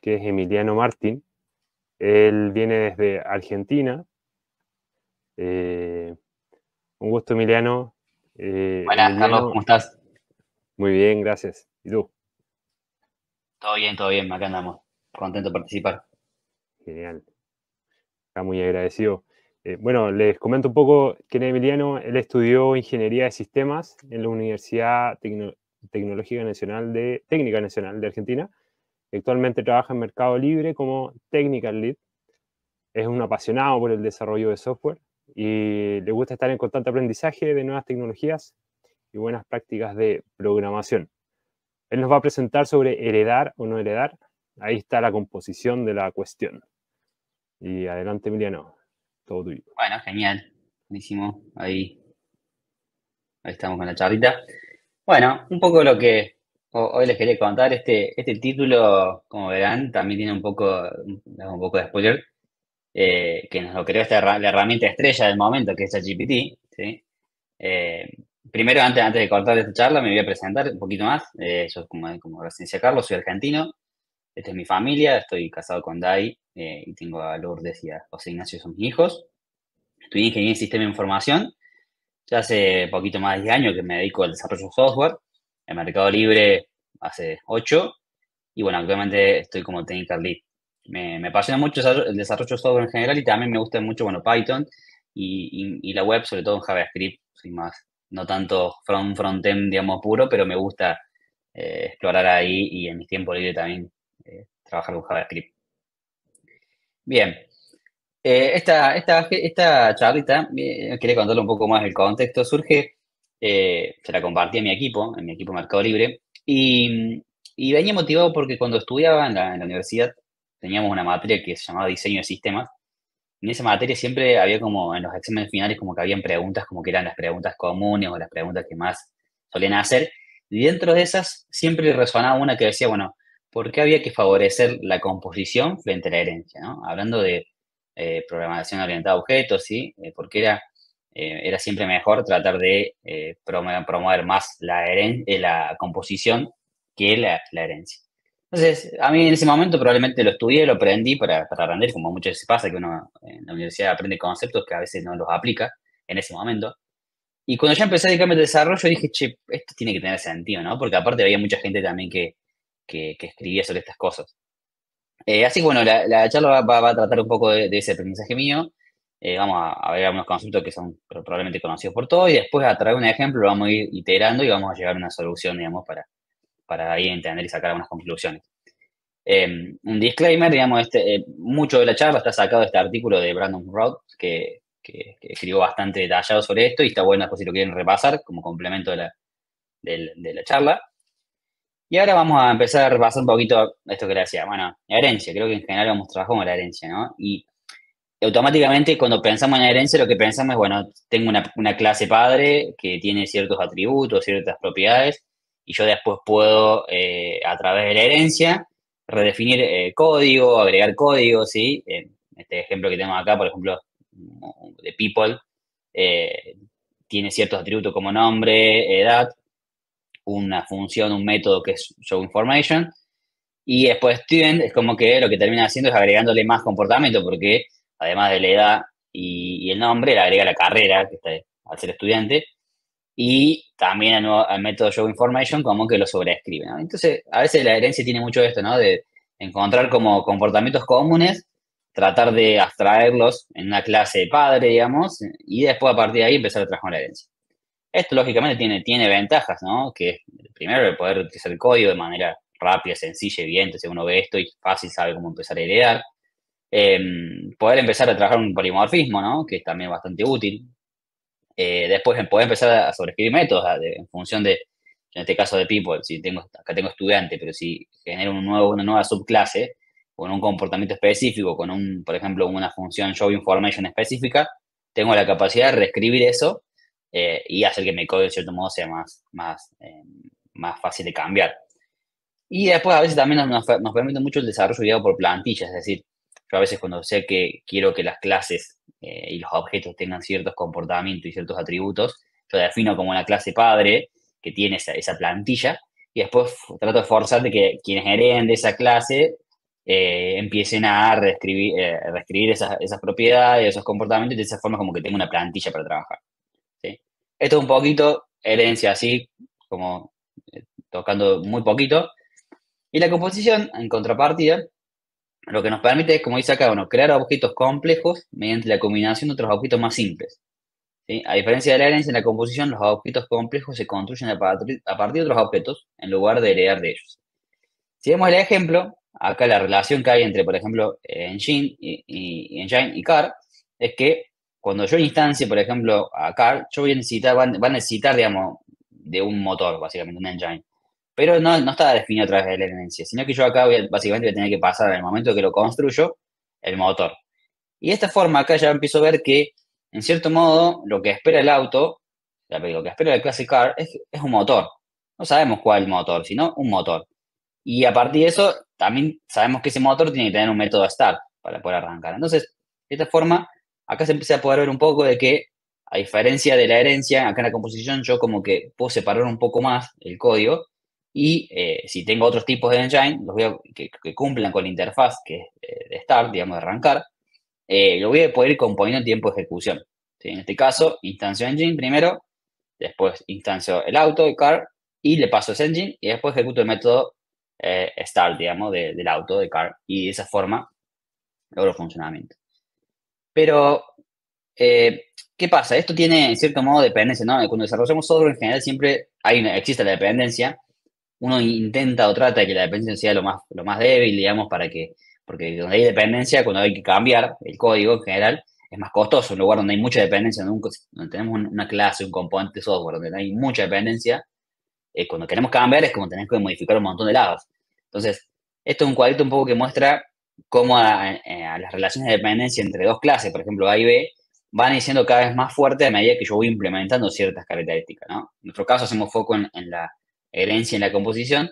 que es Emiliano Martín. Él viene desde Argentina. Un gusto, Emiliano. Buenas, Carlos, Emiliano, ¿cómo estás? muy bien, gracias. ¿Y tú? Todo bien, acá andamos. Contento de participar. Genial. Está muy agradecido. Bueno, les comento un poco quién es Emiliano. Él estudió Ingeniería de Sistemas en la Universidad Tecnológica Nacional Técnica Nacional de Argentina. Actualmente trabaja en Mercado Libre como Technical Lead. Es un apasionado por el desarrollo de software y le gusta estar en constante aprendizaje de nuevas tecnologías y buenas prácticas de programación. Él nos va a presentar sobre heredar o no heredar. Ahí está la composición de la cuestión. Y adelante, Emiliano, todo tuyo. Bueno, genial. Buenísimo. Ahí estamos con la charlita. Bueno, un poco lo que hoy les quería contar. Este título, como verán, también tiene un poco de spoiler, que nos lo creó la herramienta estrella del momento, que es ChatGPT, ¿sí? Eh, Primero, antes de cortar esta charla, me voy a presentar un poquito más. Yo, como recién decía Carlos, soy argentino. Esta es mi familia, estoy casado con Dai y tengo a Lourdes y a José Ignacio, son mis hijos. Estudié Ingeniería en Sistema de Información. Ya hace poquito más de 10 años que me dedico al desarrollo de software. En Mercado Libre hace 8. Y bueno, actualmente estoy como Technical Lead. Me apasiona mucho el desarrollo de software en general y también me gusta mucho, bueno, Python y la web, sobre todo en JavaScript. Soy más, no tanto frontend, digamos, puro, pero me gusta explorar ahí y en mi tiempo libre también trabajar con JavaScript. Bien, esta charlita, quería contarle un poco más el contexto. Surge, se la compartí en mi equipo Mercado Libre, y venía motivado porque cuando estudiaba en la universidad teníamos una materia que se llamaba Diseño de Sistemas. En esa materia siempre había como, en los exámenes finales, como que habían preguntas, como que eran las preguntas comunes o las preguntas que más solían hacer. Y dentro de esas siempre resonaba una que decía, bueno, ¿por qué había que favorecer la composición frente a la herencia, ¿no? Hablando de programación orientada a objetos, ¿sí? Porque era siempre mejor tratar de promover más la composición que la herencia. Entonces, a mí en ese momento probablemente lo estudié, lo aprendí para aprender, como muchas veces pasa, que uno en la universidad aprende conceptos que a veces no los aplica en ese momento. Y cuando ya empecé a dedicarme al desarrollo, dije, che, esto tiene que tener sentido, ¿no? Porque aparte había mucha gente también que escribía sobre estas cosas. Así que bueno, la charla va a tratar un poco de ese aprendizaje mío. Vamos a ver algunos conceptos que son probablemente conocidos por todos y después a través de un ejemplo lo vamos a ir iterando y vamos a llegar a una solución, digamos, para ahí entender y sacar algunas conclusiones. Un disclaimer, digamos, mucho de la charla está sacado de este artículo de Brandon Roth, que escribió bastante detallado sobre esto y está bueno después si lo quieren repasar como complemento de la charla. Y ahora vamos a empezar a repasar un poquito esto que le decía. Bueno, la herencia, creo que en general hemos trabajado con la herencia, ¿no? Y automáticamente cuando pensamos en la herencia lo que pensamos es, bueno, tengo una clase padre que tiene ciertos atributos, ciertas propiedades, y yo después puedo, a través de la herencia, redefinir código, agregar código, ¿sí? Este ejemplo que tenemos acá, por ejemplo, de People, eh, tiene ciertos atributos como nombre, edad, una función, un método que es show information, y después student es como que lo que termina haciendo es agregándole más comportamiento, porque además de la edad y el nombre, le agrega la carrera, que está al ser estudiante, y también al método show information como que lo sobreescribe, ¿no? Entonces, a veces la herencia tiene mucho de esto, ¿no? De encontrar como comportamientos comunes, tratar de abstraerlos en una clase de padre, digamos, y después a partir de ahí empezar a trabajar con la herencia. Esto lógicamente tiene ventajas, ¿no? Que es, primero, el poder utilizar el código de manera rápida, sencilla, evidente. Si uno ve esto y fácil sabe cómo empezar a heredar. Eh, Poder empezar a trabajar un polimorfismo, ¿no? Que es también bastante útil. Después, poder empezar a sobreescribir métodos en función de, en este caso de people, si acá tengo estudiante, pero si genero una nueva subclase con un comportamiento específico, por ejemplo, una función show information específica, tengo la capacidad de reescribir eso y hacer que mi código de cierto modo sea más fácil de cambiar. Y después a veces también nos permite mucho el desarrollo guiado por plantillas, es decir, yo a veces cuando sé que quiero que las clases y los objetos tengan ciertos comportamientos y ciertos atributos, yo defino como una clase padre que tiene esa plantilla y después trato de forzar de que quienes hereden de esa clase empiecen a reescribir esas propiedades, esos comportamientos, y de esa forma como que tengo una plantilla para trabajar. ¿Sí? Esto es un poquito herencia, así como tocando muy poquito. Y la composición, en contrapartida, lo que nos permite es, como dice acá, bueno, crear objetos complejos mediante la combinación de otros objetos más simples. ¿Sí? A diferencia de la herencia, en la composición, los objetos complejos se construyen a partir de otros objetos en lugar de heredar de ellos. Si vemos el ejemplo, acá la relación que hay entre, por ejemplo, Engine y Car, es que cuando yo instancie, por ejemplo, a Car, yo voy a necesitar, va a necesitar, digamos, de un motor, básicamente, un engine. Pero no está definido a través de la herencia, sino que yo acá básicamente voy a tener que pasar en el momento que lo construyo, el motor. Y de esta forma acá ya empiezo a ver que, en cierto modo, lo que espera el auto, lo que espera la clase Car es un motor. No sabemos cuál motor, sino un motor. Y a partir de eso, también sabemos que ese motor tiene que tener un método start para poder arrancar. Entonces, de esta forma, acá se empieza a poder ver un poco de que, a diferencia de la herencia, acá en la composición yo como que puedo separar un poco más el código y si tengo otros tipos de engine, que cumplan con la interfaz que es de start, digamos, de arrancar, lo voy a poder ir componiendo en tiempo de ejecución. ¿Sí? En este caso, instancio engine primero, después instancio el auto, el car, y le paso ese engine y después ejecuto el método start, digamos, del auto, de car, y de esa forma logro funcionamiento. Pero, ¿qué pasa? Esto tiene, en cierto modo, dependencia, ¿no? Cuando desarrollamos software, en general, siempre existe la dependencia. Uno intenta o trata de que la dependencia sea lo más débil, digamos, porque donde hay dependencia, cuando hay que cambiar el código, en general, es más costoso. En un lugar donde hay mucha dependencia, donde tenemos una clase, un componente de software, donde hay mucha dependencia, cuando queremos cambiar es como tener que modificar un montón de lados. Entonces, esto es un cuadrito un poco que muestra cómo a las relaciones de dependencia entre dos clases, por ejemplo A y B, van siendo cada vez más fuertes a medida que yo voy implementando ciertas características, ¿no? En nuestro caso hacemos foco en la herencia y en la composición,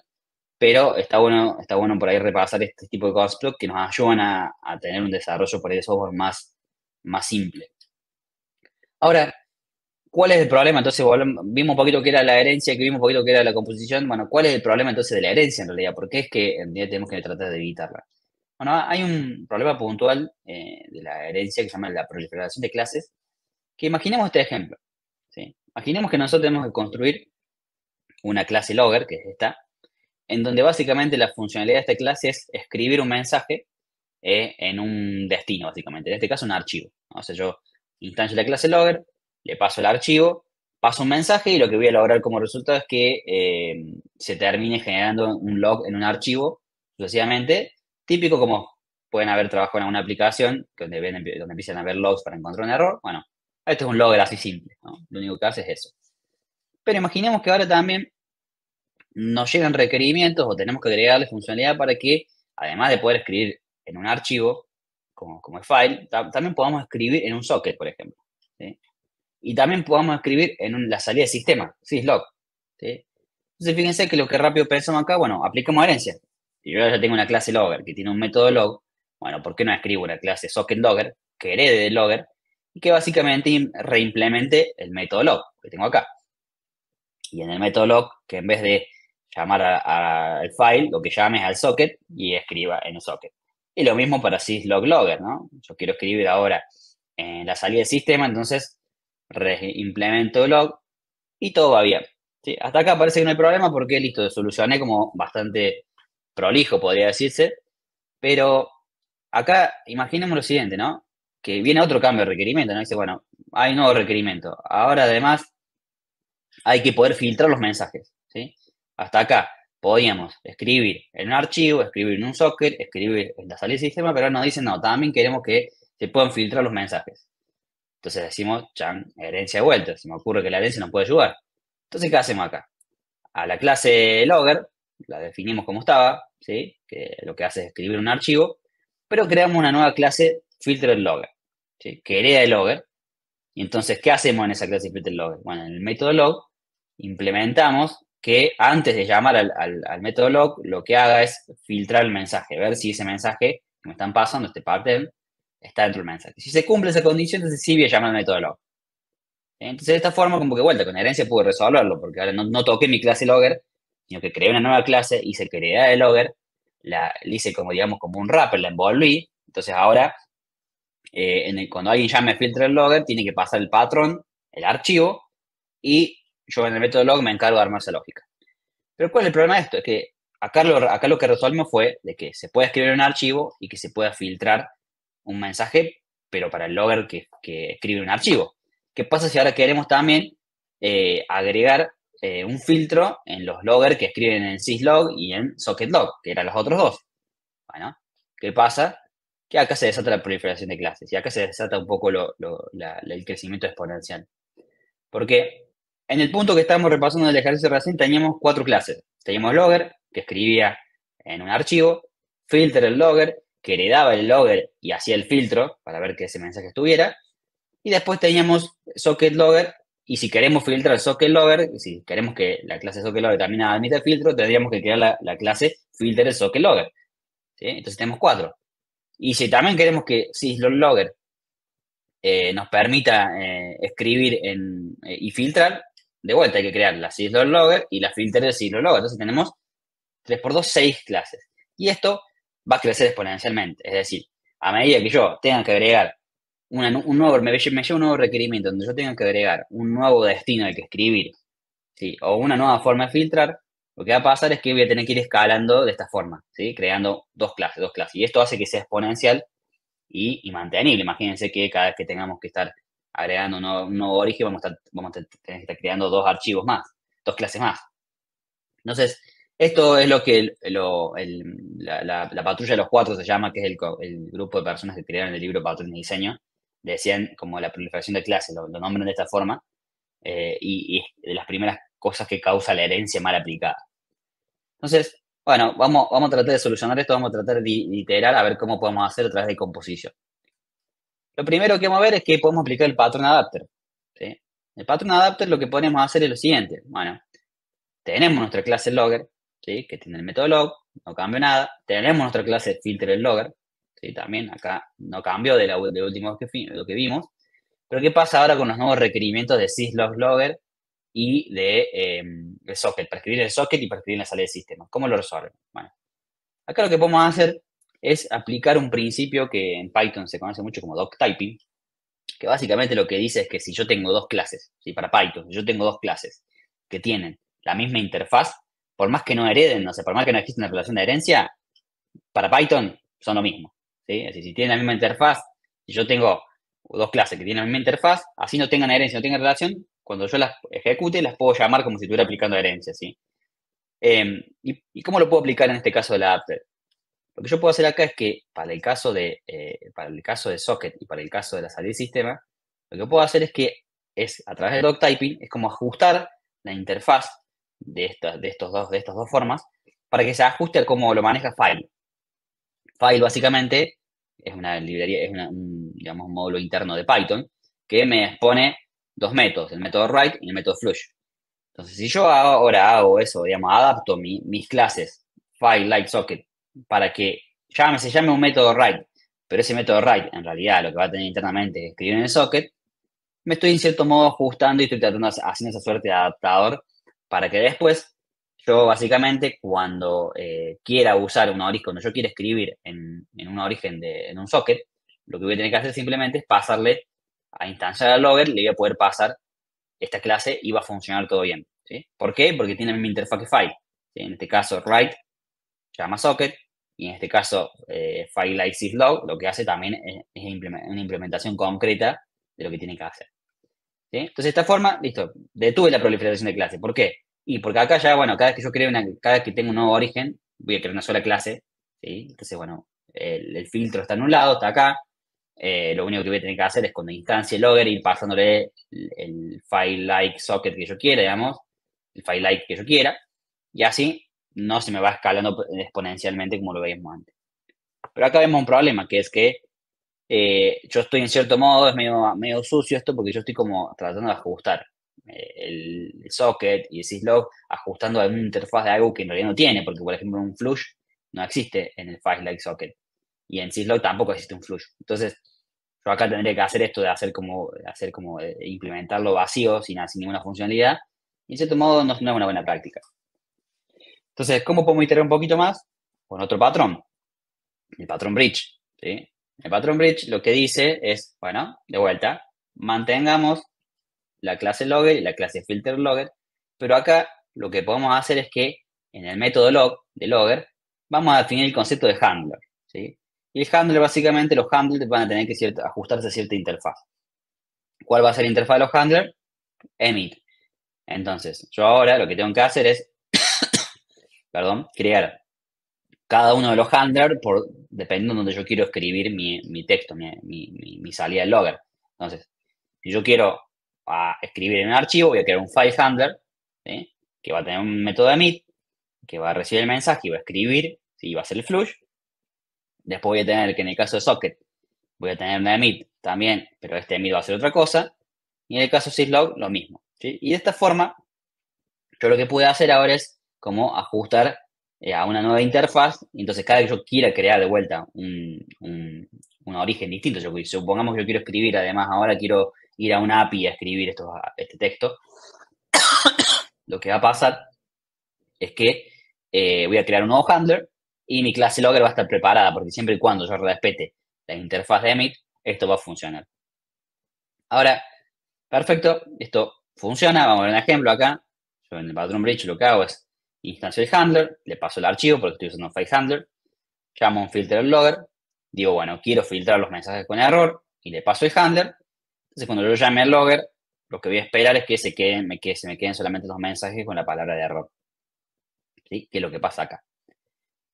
pero está bueno por ahí repasar este tipo de conceptos que nos ayudan a tener un desarrollo por ahí de software más simple. Ahora, ¿cuál es el problema? Entonces, vimos un poquito qué era la herencia, que vimos un poquito qué era la composición. Bueno, ¿cuál es el problema entonces de la herencia en realidad? ¿Por qué es que en realidad tenemos que tratar de evitarla? Bueno, hay un problema puntual de la herencia que se llama la proliferación de clases, que imaginemos este ejemplo. ¿Sí? Imaginemos que nosotros tenemos que construir una clase logger, que es esta, en donde básicamente la funcionalidad de esta clase es escribir un mensaje en un destino, básicamente. En este caso, un archivo, ¿no? O sea, yo instancio la clase logger, le paso el archivo, paso un mensaje y lo que voy a lograr como resultado es que se termine generando un log en un archivo sucesivamente, típico como pueden haber trabajado en alguna aplicación donde empiezan a ver logs para encontrar un error. Bueno, este es un logger así simple, ¿no? Lo único que hace es eso. Pero imaginemos que ahora también nos llegan requerimientos o tenemos que agregarle funcionalidad para que, además de poder escribir en un archivo, como file, también podamos escribir en un socket, por ejemplo. ¿Sí? Y también podamos escribir en la salida de sistema, syslog. ¿Sí? Entonces, fíjense que lo que rápido pensamos acá, bueno, aplicamos herencia. Si yo ya tengo una clase logger que tiene un método log, bueno, ¿por qué no escribo una clase socket logger que herede del logger y que básicamente reimplemente el método log que tengo acá? Y en el método log, que en vez de llamar al file, lo que llame es al socket y escriba en el socket. Y lo mismo para syslog logger, ¿no? Yo quiero escribir ahora en la salida del sistema, entonces reimplemento el log y todo va bien. ¿Sí? Hasta acá parece que no hay problema porque, listo, solucioné como bastante prolijo, podría decirse. Pero acá imaginemos lo siguiente, ¿no? Que viene otro cambio de requerimiento, ¿no? Dice, bueno, hay nuevo requerimiento. Ahora, además, hay que poder filtrar los mensajes, ¿sí? Hasta acá podíamos escribir en un archivo, escribir en un socket, escribir en la salida del sistema, pero nos dicen, no, también queremos que se puedan filtrar los mensajes. Entonces decimos, chan, herencia de vuelta. Se me ocurre que la herencia nos puede ayudar. Entonces, ¿qué hacemos acá? A la clase logger, la definimos como estaba, ¿sí? Que lo que hace es escribir un archivo, pero creamos una nueva clase filter logger, ¿sí? Que hereda el logger. Y entonces, ¿qué hacemos en esa clase filter logger? Bueno, en el método log implementamos que antes de llamar al método log, lo que haga es filtrar el mensaje, ver si ese mensaje que me están pasando, este pattern, está dentro del mensaje. Si se cumple esa condición, entonces sí voy a llamar al método log. Entonces, de esta forma, como que vuelta, con herencia pude resolverlo, porque ahora no toqué mi clase logger, sino que creé una nueva clase, hice crear el logger, le hice como, digamos, como un wrapper, la envolví. Entonces ahora, cuando alguien ya me filtra el logger, tiene que pasar el patrón, el archivo, y yo en el método log me encargo de armar esa lógica. Pero ¿cuál es el problema de esto? Es que acá lo que resolvimos fue de que se puede escribir un archivo y que se pueda filtrar un mensaje, pero para el logger que escribe un archivo. ¿Qué pasa si ahora queremos también agregar un filtro en los loggers que escriben en syslog y en socketlog, que eran los otros dos? Bueno, ¿qué pasa? Que acá se desata la proliferación de clases y acá se desata un poco el crecimiento exponencial. Porque en el punto que estábamos repasando del ejercicio recién teníamos 4 clases. Teníamos logger, que escribía en un archivo, filter el logger, que heredaba el logger y hacía el filtro para ver que ese mensaje estuviera. Y después teníamos socket logger, y si queremos filtrar el socket logger, si queremos que la clase socket logger también admita el filtro, tendríamos que crear la clase filter el socket logger. ¿Sí? Entonces tenemos 4. Y si también queremos que syslog logger nos permita escribir y filtrar, de vuelta hay que crear la syslog logger y la filter del syslog logger. Entonces tenemos 3 por 2, 6 clases. Y esto va a crecer exponencialmente. Es decir, a medida que yo tenga que agregar me lleva un nuevo requerimiento donde yo tenga que agregar un nuevo destino al que escribir, ¿sí? O una nueva forma de filtrar, lo que va a pasar es que voy a tener que ir escalando de esta forma, ¿sí? Creando 2 clases. Y esto hace que sea exponencial y mantenible. Imagínense que cada vez que tengamos que estar agregando un nuevo origen, vamos a tener que estar creando 2 archivos más, 2 clases más. Entonces, esto es lo que la patrulla de los 4 se llama, que es el grupo de personas que crearon el libro Patrones de Diseño. Decían como la proliferación de clases, lo nombran de esta forma, y es de las primeras cosas que causa la herencia mal aplicada. Entonces, bueno, vamos a tratar de solucionar esto, vamos a tratar de iterar a ver cómo podemos hacer a través de composición. Lo primero que vamos a ver es que podemos aplicar el pattern adapter. ¿Sí? El pattern adapter lo que podemos hacer es lo siguiente. Bueno, tenemos nuestra clase logger, ¿sí? Que tiene el método log, no cambia nada. Tenemos nuestra clase filter el logger, ¿sí? También acá no cambió de último lo que vimos. Pero ¿qué pasa ahora con los nuevos requerimientos de syslog logger y de socket? Para escribir el socket y para escribir la salida de sistema. ¿Cómo lo resuelven? Bueno, acá lo que podemos hacer es aplicar un principio que en Python se conoce mucho como doctyping, que básicamente lo que dice es que si yo tengo 2 clases, ¿sí? Para Python, si yo tengo 2 clases que tienen la misma interfaz, por más que no hereden, no sé, por más que no exista una relación de herencia, para Python son lo mismo, ¿sí? Es decir, si tienen la misma interfaz, si yo tengo 2 clases que tienen la misma interfaz, así no tengan herencia, no tengan relación, cuando yo las ejecute, las puedo llamar como si estuviera aplicando herencia, ¿sí? ¿Y cómo lo puedo aplicar en este caso del adapter? Lo que yo puedo hacer acá es que para el caso de socket y para el caso de la salida de sistema, lo que puedo hacer es a través del doctyping, es como ajustar la interfaz de estas dos formas para que se ajuste a cómo lo maneja File. File básicamente es una librería, digamos, un módulo interno de Python que me expone 2 métodos, el método write y el método flush. Entonces, si yo ahora hago eso, digamos, adapto mis clases file, like, socket para que se llame un método write, pero ese método write en realidad lo que va a tener internamente es escribir en el socket, me estoy en cierto modo ajustando y estoy haciendo esa suerte de adaptador para que después yo básicamente cuando quiera usar una origen, cuando yo quiera escribir en un origen en un socket, lo que voy a tener que hacer simplemente es pasarle a instanciar al logger, le voy a poder pasar esta clase y va a funcionar todo bien. ¿Sí? ¿Por qué? Porque tiene la misma interfaz que file. ¿Sí? En este caso, write llama socket, y en este caso, file like syslog, lo que hace también es una implementación concreta de lo que tiene que hacer. ¿Sí? Entonces, de esta forma, listo, detuve la proliferación de clases. ¿Por qué? Y porque acá ya, bueno, cada vez que yo cada vez que tengo un nuevo origen, voy a crear una sola clase. ¿Sí? Entonces, bueno, el filtro está en un lado, está acá. Lo único que voy a tener que hacer es cuando instancie logger ir pasándole el file like socket que yo quiera, digamos, el file like que yo quiera, y así no se me va escalando exponencialmente como lo veíamos antes. Pero acá vemos un problema, que es que yo estoy en cierto modo, es medio sucio esto, porque yo estoy como tratando de ajustar el socket y el syslog, ajustando a una interfaz de algo que en realidad no tiene, porque por ejemplo un flush no existe en el file like socket, y en syslog tampoco existe un flush. Entonces, yo acá tendría que hacer esto de hacer como implementarlo vacío, sin ninguna funcionalidad, y en cierto modo no es una buena práctica. Entonces, ¿cómo podemos iterar un poquito más? con otro patrón, el patrón bridge, ¿sí? El patrón bridge lo que dice es, bueno, de vuelta, mantengamos la clase logger y la clase filter logger, pero acá lo que podemos hacer es que en el método log de logger vamos a definir el concepto de handler, ¿sí? Y el handler, básicamente, los handlers van a tener que ajustarse a cierta interfaz. ¿Cuál va a ser la interfaz de los handlers? Emit. Entonces, yo ahora lo que tengo que hacer es, perdón, crear cada uno de los handlers dependiendo de donde yo quiero escribir mi texto, mi salida del logger. Entonces, si yo quiero escribir en un archivo, voy a crear un file handler, ¿sí? Que va a tener un método emit, que va a recibir el mensaje y va a escribir, ¿sí? Va a ser el flush. Después voy a tener que en el caso de socket, voy a tener una emit también, pero este emit va a ser otra cosa. Y en el caso de syslog, lo mismo, ¿sí? Y de esta forma, yo lo que puedo hacer ahora es como ajustar a una nueva interfaz. Entonces, cada vez que yo quiera crear de vuelta un origen distinto, supongamos que yo quiero escribir, además ahora quiero ir a una API a escribir este texto, lo que va a pasar es que voy a crear un nuevo handler y mi clase logger va a estar preparada, porque siempre y cuando yo respete la interfaz de emit, esto va a funcionar. Ahora, perfecto, esto funciona. Vamos a ver un ejemplo acá. Yo en el patrón bridge lo que hago es instancio el handler, le paso el archivo porque estoy usando file handler, llamo un filter logger, digo, bueno, quiero filtrar los mensajes con error y le paso el handler. Entonces, cuando yo llame al logger, lo que voy a esperar es que se me queden solamente los mensajes con la palabra de error. ¿Sí? Que es lo que pasa acá.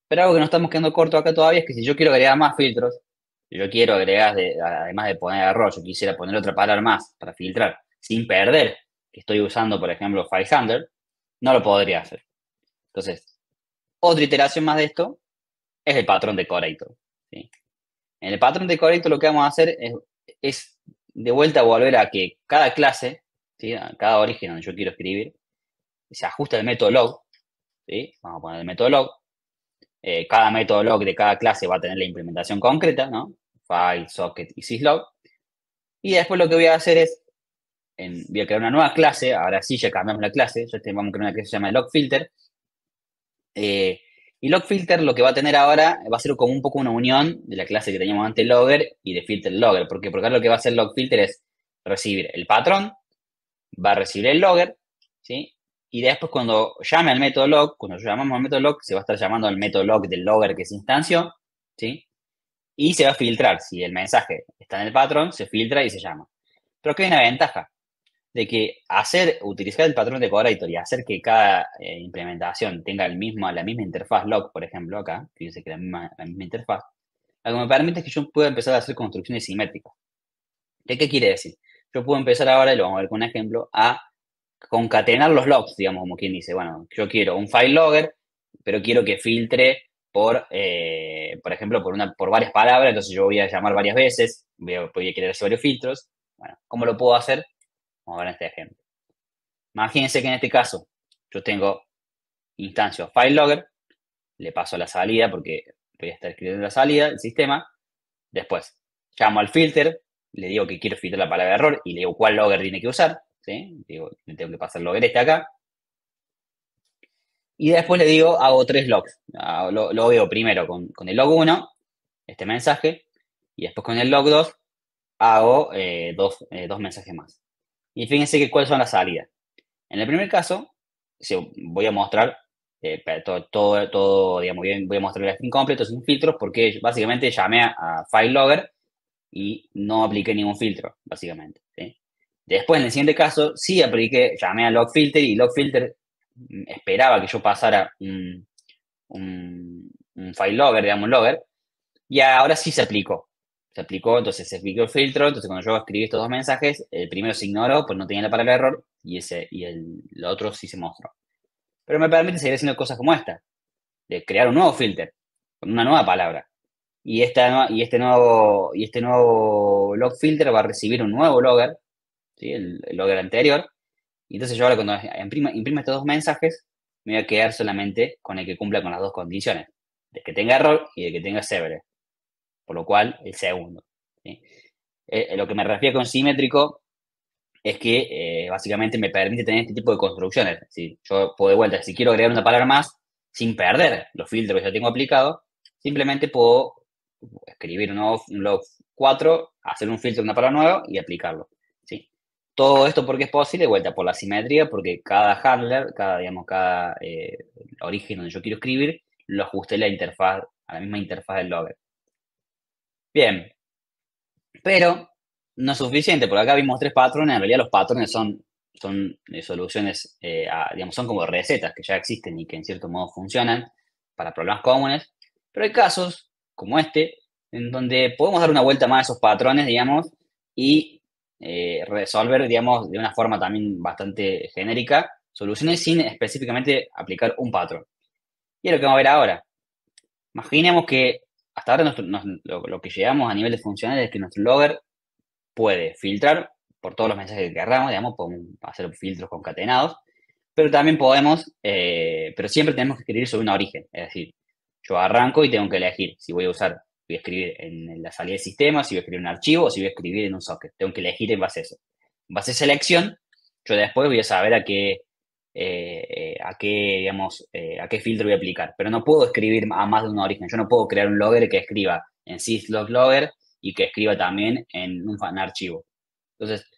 Pero algo que nos estamos quedando corto acá todavía es que si yo quiero agregar más filtros, si yo quiero agregar, además de poner error, yo quisiera poner otra palabra más para filtrar, sin perder que estoy usando, por ejemplo, file handler, no lo podría hacer. Entonces, otra iteración más de esto es el patrón decorator, ¿sí? En el patrón decorator lo que vamos a hacer es de vuelta volver a que cada clase, ¿sí? A cada origen donde yo quiero escribir, se ajusta el método log, ¿sí? Vamos a poner el método log. Cada método log de cada clase va a tener la implementación concreta, ¿no? File, socket y syslog. Y después lo que voy a hacer es, voy a crear una nueva clase, ahora sí ya cambiamos la clase, vamos a crear una clase que se llama logFilter. Y logFilter lo que va a tener ahora va a ser como un poco una unión de la clase que teníamos antes logger y de filter logger. ¿Por qué? Porque ahora lo que va a hacer logFilter es recibir el patrón, va a recibir el logger, ¿sí? Y después cuando llame al método log, cuando llamamos al método log, se va a estar llamando al método log del logger que se instanció, ¿sí? Y se va a filtrar. Si el mensaje está en el patrón, se filtra y se llama. Pero aquí hay una ventaja de que utilizar el patrón decorator y hacer que cada implementación tenga la misma interfaz log, por ejemplo, acá, fíjense que la misma interfaz, lo que me permite es que yo pueda empezar a hacer construcciones simétricas. ¿Qué quiere decir? Yo puedo empezar ahora, y lo vamos a ver con un ejemplo, a concatenar los logs, digamos, como quien dice, bueno, yo quiero un file logger, pero quiero que filtre por ejemplo, por varias palabras, entonces yo voy a llamar varias veces, voy a querer hacer varios filtros. Bueno, ¿cómo lo puedo hacer? Vamos a ver este ejemplo. Imagínense que en este caso yo tengo instancia file logger, le paso la salida porque voy a estar escribiendo la salida del sistema. Después llamo al filter, le digo que quiero filtrar la palabra error y le digo cuál logger tiene que usar, ¿sí? Digo, le tengo que pasar el logger este acá. Y después le digo, hago 3 logs. Lo veo primero con el log 1, este mensaje, y después con el log 2 hago dos mensajes más. Y fíjense que cuáles son las salidas. En el primer caso, voy a mostrar todo, digamos, voy a mostrar el string completo sin filtros porque básicamente llamé a file logger y no apliqué ningún filtro, básicamente, ¿sí? Después, en el siguiente caso, sí llamé a logFilter y logFilter esperaba que yo pasara un file logger, digamos, un logger, y ahora sí se aplicó. Entonces se aplicó el filtro, entonces cuando yo escribí estos dos mensajes, el primero se ignoró, pues no tenía la palabra error, y el otro sí se mostró. Pero me permite seguir haciendo cosas como esta, de crear un nuevo filter, con una nueva palabra. Y este nuevo log filter va a recibir un nuevo logger, ¿sí? El logger anterior. Y entonces yo ahora cuando imprima estos dos mensajes, me voy a quedar solamente con el que cumpla con las dos condiciones, de que tenga error y de que tenga severe. Por lo cual, el segundo, ¿sí? Lo que me refiero con simétrico es que básicamente me permite tener este tipo de construcciones. ¿Sí? Yo puedo de vuelta, si quiero agregar una palabra más, sin perder los filtros que ya tengo aplicados, simplemente puedo escribir un log 4, hacer un filtro de una palabra nueva y aplicarlo. ¿Sí? Todo esto porque es posible, de vuelta, por la simetría, porque cada handler, cada origen donde yo quiero escribir, lo ajusté a la misma interfaz del logger. Bien, pero no es suficiente, porque acá vimos 3 patrones, en realidad los patrones son soluciones, digamos, son como recetas que ya existen y que en cierto modo funcionan para problemas comunes, pero hay casos como este, en donde podemos dar una vuelta más a esos patrones, digamos, y resolver, digamos, de una forma también bastante genérica, soluciones sin específicamente aplicar un patrón. Y es lo que vamos a ver ahora. Imaginemos que hasta ahora lo que llegamos a nivel de funcionalidad es que nuestro logger puede filtrar por todos los mensajes que queramos, digamos, podemos hacer filtros concatenados, pero también podemos, pero siempre tenemos que escribir sobre un origen, es decir, yo arranco y tengo que elegir si voy a escribir en la salida del sistema, si voy a escribir en un archivo o si voy a escribir en un socket, tengo que elegir en base a eso. En base a esa elección, yo después voy a saber a qué filtro voy a aplicar, pero no puedo escribir a más de un origen, yo no puedo crear un logger que escriba en syslog-logger y que escriba también en un archivo. Entonces,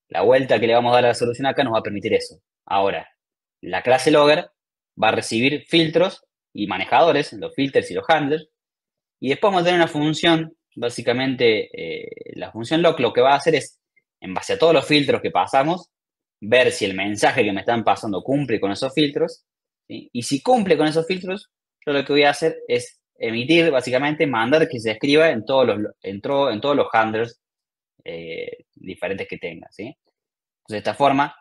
la vuelta que le vamos a dar a la solución acá nos va a permitir eso. Ahora, la clase logger va a recibir filtros y manejadores, los filters y los handlers, y después vamos a tener una función, básicamente la función log lo que va a hacer es, en base a todos los filtros que pasamos, ver si el mensaje que me están pasando cumple con esos filtros, ¿sí? Y si cumple con esos filtros, yo lo que voy a hacer es emitir, básicamente, mandar que se escriba en todos los handlers diferentes que tenga, ¿sí? Entonces, de esta forma,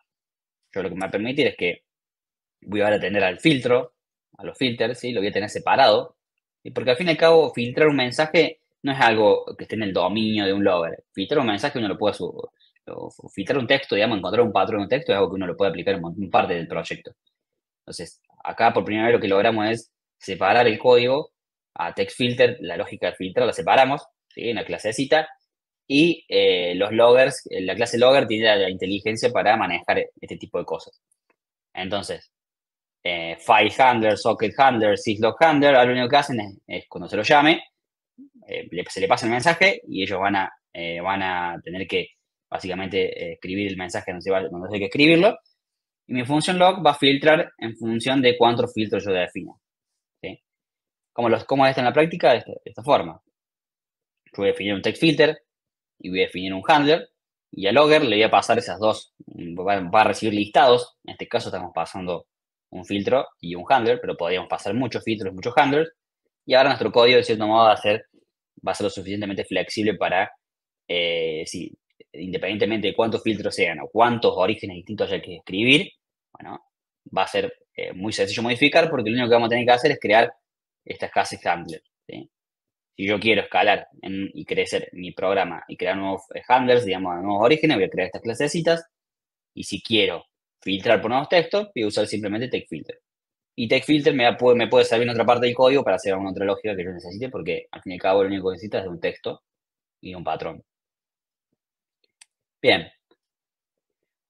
yo lo que me va a permitir es que voy a atender al filtro, a los filters, ¿sí? Lo voy a tener separado, ¿sí? Porque al fin y al cabo, filtrar un mensaje no es algo que esté en el dominio de un logger. Filtrar un mensaje uno lo puede filtrar un texto, digamos, encontrar un patrón de un texto es algo que uno lo puede aplicar en parte del proyecto. Entonces, acá por primera vez lo que logramos es separar el código a text filter, la lógica de filtrar la separamos, ¿sí? En la clasecita, y los loggers, la clase logger tiene la inteligencia para manejar este tipo de cosas. Entonces, file handler, socket handler, syslog handler, ahora lo único que hacen es cuando se lo llame, se le pasa el mensaje y ellos van a tener que básicamente escribir el mensaje donde hay que escribirlo. Y mi función log va a filtrar en función de cuántos filtros yo defina. ¿Sí? ¿Cómo es esto en la práctica? De esta forma. Yo voy a definir un text filter y voy a definir un handler. Y al logger le voy a pasar esas dos. Va a recibir listados. En este caso estamos pasando un filtro y un handler, pero podríamos pasar muchos filtros, muchos handlers. Y ahora nuestro código, de cierto modo, va a ser lo suficientemente flexible para, independientemente de cuántos filtros sean o cuántos orígenes distintos haya que escribir, bueno, va a ser muy sencillo modificar porque lo único que vamos a tener que hacer es crear estas clases handlers. ¿Sí? Si yo quiero escalar y crecer mi programa y crear nuevos handlers, digamos, nuevos orígenes, voy a crear estas clasecitas. Y si quiero filtrar por nuevos textos, voy a usar simplemente TextFilter. Y TextFilter me puede servir en otra parte del código para hacer alguna otra lógica que yo necesite, porque al fin y al cabo lo único que necesitas es un texto y un patrón. Bien.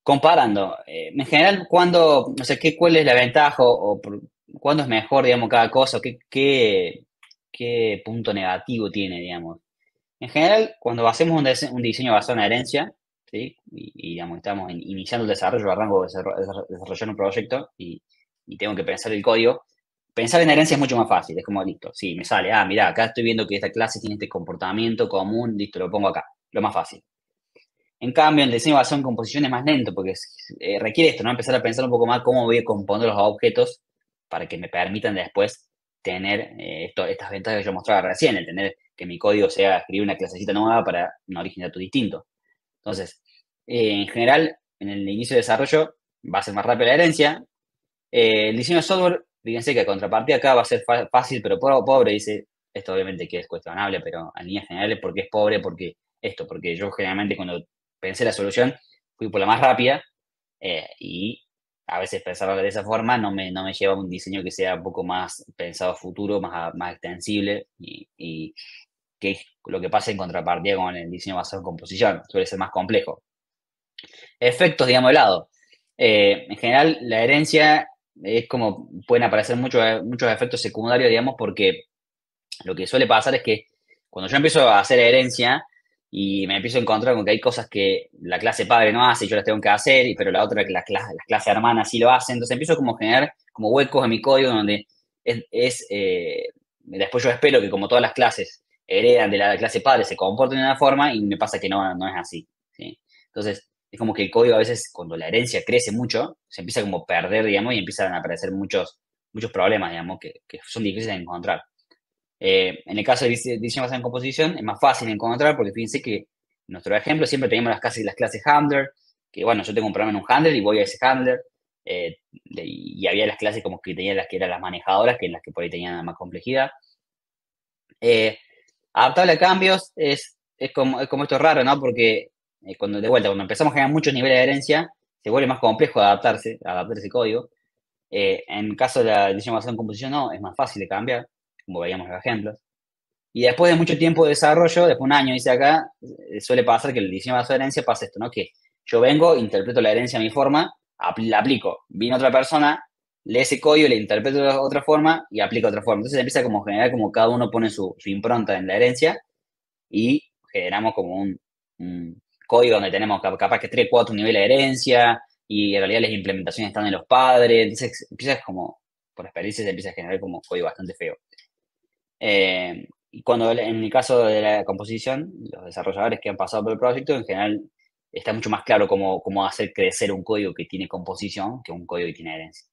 Comparando, en general, no sé, ¿cuál es la ventaja o cuándo es mejor, digamos, cada cosa? ¿Qué punto negativo tiene, digamos? En general, cuando hacemos un diseño basado en la herencia, ¿sí? Digamos, estamos iniciando el desarrollo, arranco de desarrollar un proyecto y tengo que pensar el código, pensar en herencia es mucho más fácil, es como, listo, sí, me sale, mira, acá estoy viendo que esta clase tiene este comportamiento común, listo, lo pongo acá, lo más fácil. En cambio, el diseño basado en composición es más lento porque requiere esto, ¿no? Empezar a pensar un poco más cómo voy a componer los objetos para que me permitan después tener estas ventajas que yo mostraba recién, el tener que mi código sea escribir una clasecita nueva para un origen de datos distinto. Entonces, en general, en el inicio de desarrollo va a ser más rápida la herencia. El diseño de software, fíjense que a contrapartida acá va a ser fácil, pero pobre, dice, esto obviamente que es cuestionable, pero en líneas generales, ¿por qué es pobre? Porque yo generalmente cuando pensé la solución, fui por la más rápida y a veces pensarlo de esa forma no me lleva a un diseño que sea un poco más pensado a futuro, más extensible y que es lo que pasa en contrapartida con el diseño basado en composición, suele ser más complejo. Efectos, digamos, de lado. En general, la herencia es como pueden aparecer muchos efectos secundarios, digamos, porque lo que suele pasar es que cuando yo empiezo a hacer herencia y me empiezo a encontrar con que hay cosas que la clase padre no hace y yo las tengo que hacer, pero la otra, las clases hermanas sí lo hacen, entonces empiezo como a generar como huecos en mi código donde después yo espero que como todas las clases heredan de la clase padre se comporten de una forma y me pasa que no es así, ¿sí? Entonces, es como que el código a veces, cuando la herencia crece mucho, se empieza como a perder, digamos, y empiezan a aparecer muchos problemas, digamos, que son difíciles de encontrar. En el caso de diseño basado en composición, es más fácil de encontrar porque fíjense que en nuestro ejemplo siempre teníamos las clases handler, que bueno, yo tengo un programa en un handler y voy a ese handler, y había las clases como que tenían las que eran las manejadoras, que en las que por ahí tenían más complejidad. Adaptable a cambios es como esto raro, ¿no? Porque cuando empezamos a generar muchos niveles de herencia, se vuelve más complejo adaptar ese código. En el caso de la diseño basado en composición, no, es más fácil de cambiar, como veíamos en los ejemplos. Y después de mucho tiempo de desarrollo, después de un año, dice acá, suele pasar que el diseño basado en herencia pasa esto, ¿no? Que yo vengo, interpreto la herencia a mi forma, la aplico. Viene otra persona, lee ese código, le interpreto de otra forma y aplica otra forma. Entonces empieza como a generar como cada uno pone su impronta en la herencia y generamos como un código donde tenemos capaz que 3, 4 niveles de herencia y en realidad las implementaciones están en los padres. Entonces empiezas como, por experiencia, se empieza a generar como código bastante feo. Y cuando en el caso de la composición, los desarrolladores que han pasado por el proyecto, en general está mucho más claro cómo hacer crecer un código que tiene composición que un código que tiene herencia.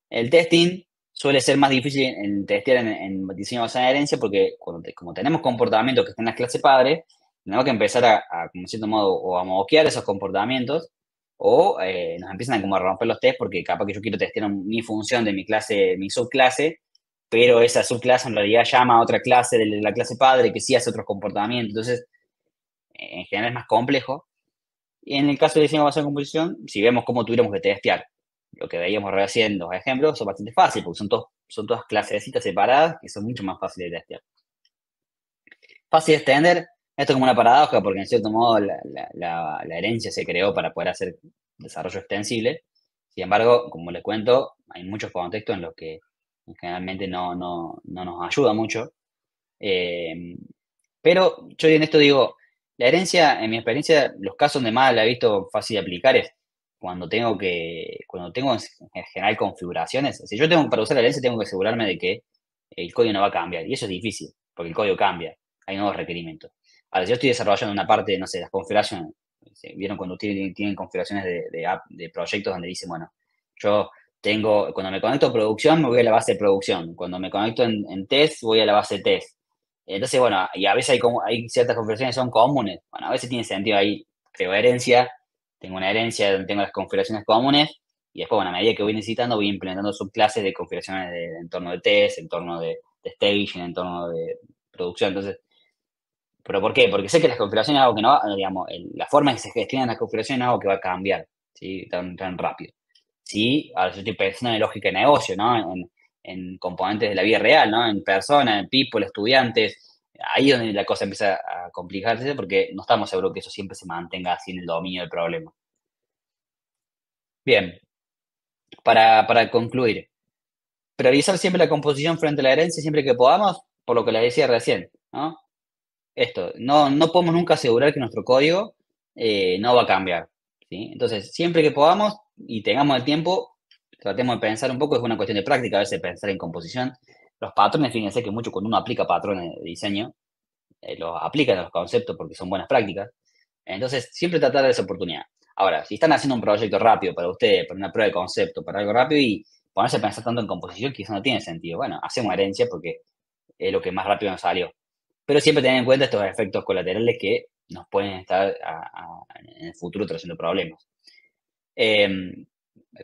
El testing suele ser más difícil en testear en diseño basado en herencia porque como tenemos comportamientos que están en las clases padres, tenemos que empezar como en cierto modo, o a moquear esos comportamientos o nos empiezan a como a romper los tests porque capaz que yo quiero testear mi función de mi clase, mi subclase, pero esa subclase en realidad llama a otra clase de la clase padre que sí hace otros comportamientos. Entonces, en general es más complejo. Y en el caso de diseño basado en composición, si vemos cómo tuviéramos que testear lo que veíamos recién, los ejemplos, son bastante fáciles porque son todas clasecitas separadas que son mucho más fáciles de testear. Fácil de extender, esto es como una paradoja porque en cierto modo la herencia se creó para poder hacer desarrollo extensible. Sin embargo, como les cuento, hay muchos contextos en los que generalmente no nos ayuda mucho. Pero yo en esto digo, la herencia, en mi experiencia, los casos donde más la he visto fácil de aplicar es cuando tengo en general configuraciones. Si yo tengo para usar la herencia, tengo que asegurarme de que el código no va a cambiar. Y eso es difícil, porque el código cambia, hay nuevos requerimientos. Ahora, si yo estoy desarrollando una parte, no sé, las configuraciones, ¿vieron cuando tienen configuraciones de proyectos donde dicen, bueno, cuando me conecto a producción, me voy a la base de producción. Cuando me conecto en test, voy a la base de test. Entonces, bueno, y a veces hay ciertas configuraciones que son comunes. Bueno, a veces tiene sentido ahí, creo herencia, tengo una herencia donde tengo las configuraciones comunes, y después, bueno, a medida que voy necesitando, voy implementando subclases de configuraciones de entorno de test, entorno de staging, entorno de producción. Entonces, ¿pero por qué? Porque sé que las configuraciones es algo que no va, digamos, la forma en que se gestionan las configuraciones es algo que va a cambiar, ¿sí? Tan rápido. Sí, ahora yo estoy pensando en lógica de negocio, ¿no? En componentes de la vida real, ¿no? En personas, en people, estudiantes. Ahí es donde la cosa empieza a complicarse porque no estamos seguros que eso siempre se mantenga así en el dominio del problema. Bien, para concluir, priorizar siempre la composición frente a la herencia siempre que podamos, por lo que les decía recién, ¿no? Esto, no podemos nunca asegurar que nuestro código no va a cambiar, ¿sí? Entonces, siempre que podamos y tengamos el tiempo, tratemos de pensar un poco, es una cuestión de práctica, a veces pensar en composición. Los patrones, fíjense que mucho cuando uno aplica patrones de diseño, los aplican a los conceptos porque son buenas prácticas. Entonces, siempre tratar de esa oportunidad. Ahora, si están haciendo un proyecto rápido para ustedes, para una prueba de concepto, para algo rápido y ponerse a pensar tanto en composición, quizás no tiene sentido. Bueno, hacemos herencia porque es lo que más rápido nos salió. Pero siempre tener en cuenta estos efectos colaterales que nos pueden estar en el futuro trayendo problemas.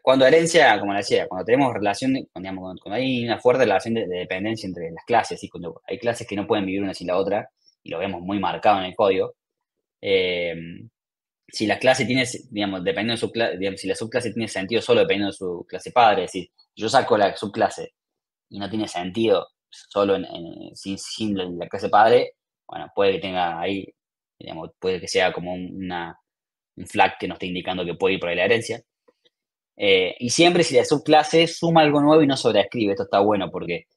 Cuando herencia, como decía, cuando tenemos relación, digamos, cuando hay una fuerte relación de dependencia entre las clases, y cuando hay clases que no pueden vivir una sin la otra, y lo vemos muy marcado en el código, eh, si la clase tiene, digamos, dependiendo de su clase, digamos, si la subclase tiene sentido solo dependiendo de su clase padre, es decir, yo saco la subclase y no tiene sentido solo sin la clase padre, bueno, puede que tenga ahí, digamos, puede que sea como un flag que nos esté indicando que puede ir por ahí la herencia. Y siempre si le subclase, suma algo nuevo y no sobreescribe. Esto está bueno porque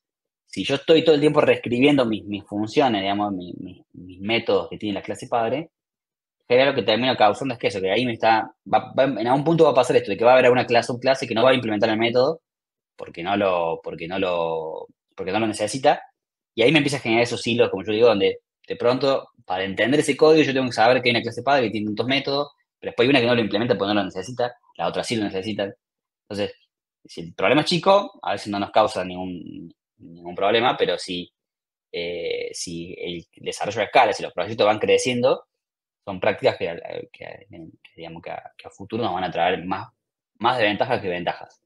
si yo estoy todo el tiempo reescribiendo mis funciones, digamos, mis métodos que tiene la clase padre, general lo que termino causando es que eso, que ahí en algún punto va a pasar esto, de que va a haber una clase, subclase que no va a implementar el método porque no lo necesita, y ahí me empieza a generar esos hilos, como yo digo, donde de pronto, para entender ese código, yo tengo que saber que hay una clase padre que tiene tantos métodos, pero después hay una que no lo implementa porque no lo necesita, la otra sí lo necesita. Entonces, si el problema es chico, a veces no nos causa ningún problema, pero si el desarrollo de escala, si los proyectos van creciendo, son prácticas digamos, que a futuro nos van a traer más de ventajas que ventajas.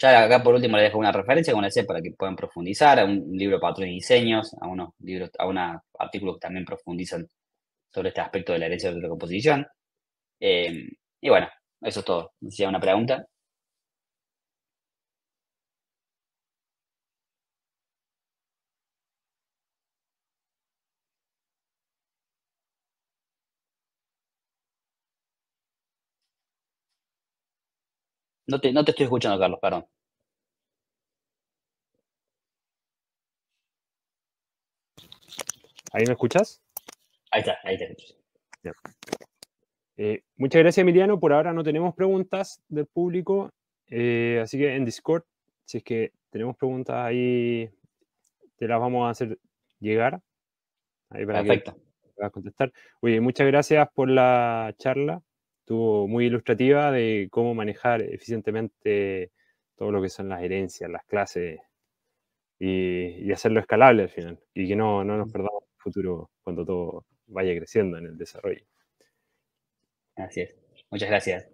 Ya acá por último les dejo una referencia, como les decía, para que puedan profundizar, a un libro de patrones y diseños, a unos libros, a unos artículos que también profundizan sobre este aspecto de la herencia de la composición. Y bueno, eso es todo. No sé si hay una pregunta. No te estoy escuchando, Carlos, perdón. ¿Ahí me escuchas? Ahí está, ahí te escucho. Ya. Muchas gracias, Emiliano. Por ahora no tenemos preguntas del público, así que en Discord, si es que tenemos preguntas ahí, te las vamos a hacer llegar ahí para que Perfecto. puedas contestar. Oye, muchas gracias por la charla. Estuvo muy ilustrativa de cómo manejar eficientemente todo lo que son las herencias, las clases y hacerlo escalable al final. Y que no nos perdamos en el futuro cuando todo vaya creciendo en el desarrollo. Así es. Muchas gracias.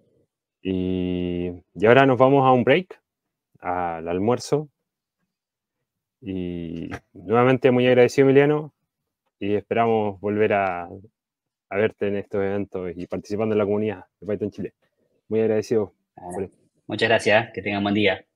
Y ahora nos vamos a un break, al almuerzo. Y nuevamente muy agradecido, Emiliano, y esperamos volver a verte en estos eventos y participando en la comunidad de Python Chile. Muy agradecido por esto. Muchas gracias. Que tengan buen día.